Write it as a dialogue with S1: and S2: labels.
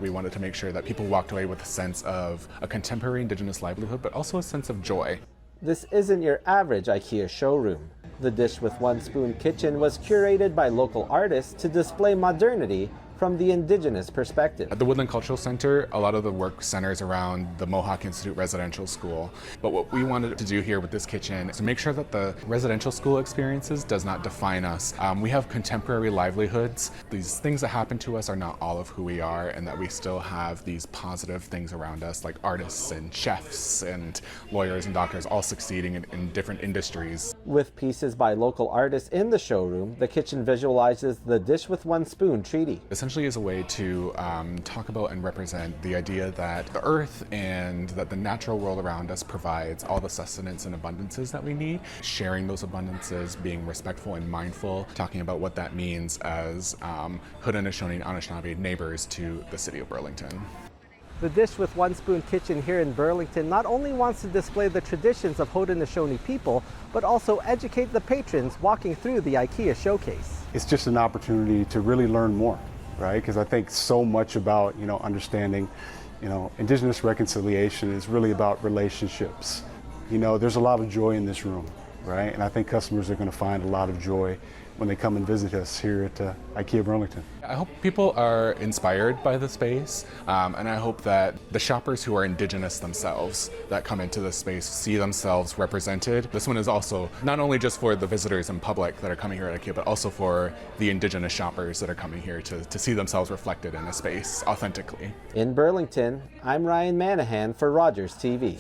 S1: We wanted to make sure that people walked away with a sense of a contemporary Indigenous livelihood, but also a sense of joy.
S2: This isn't your average IKEA showroom. The Dish with One Spoon kitchen was curated by local artists to display modernity from the Indigenous perspective.
S1: At the Woodland Cultural Centre, a lot of the work centers around the Mohawk Institute Residential School. But what we wanted to do here with this kitchen is to make sure that the residential school experiences does not define us. We have contemporary livelihoods. These things that happen to us are not all of who we are, and that we still have these positive things around us, like artists and chefs and lawyers and doctors all succeeding in different industries.
S2: With pieces by local artists in the showroom, the kitchen visualizes the Dish with One Spoon treaty.
S1: Essentially is a way to talk about and represent the idea that the earth and that the natural world around us provides all the sustenance and abundances that we need. Sharing those abundances, being respectful and mindful, talking about what that means as Haudenosaunee and Anishinaabe neighbors to the city of Burlington.
S2: The Dish with One Spoon kitchen here in Burlington not only wants to display the traditions of Haudenosaunee people, but also educate the patrons walking through the IKEA showcase.
S3: It's just an opportunity to really learn more, right? Because I think so much about, understanding, Indigenous reconciliation is really about relationships. There's a lot of joy in this room, right? And I think customers are going to find a lot of joy when they come and visit us here at IKEA Burlington.
S1: I hope people are inspired by the space, and I hope that the shoppers who are Indigenous themselves that come into the space see themselves represented. This one is also not only just for the visitors and public that are coming here at IKEA, but also for the Indigenous shoppers that are coming here to see themselves reflected in a space authentically.
S2: In Burlington, I'm Ryan Manahan for Rogers TV.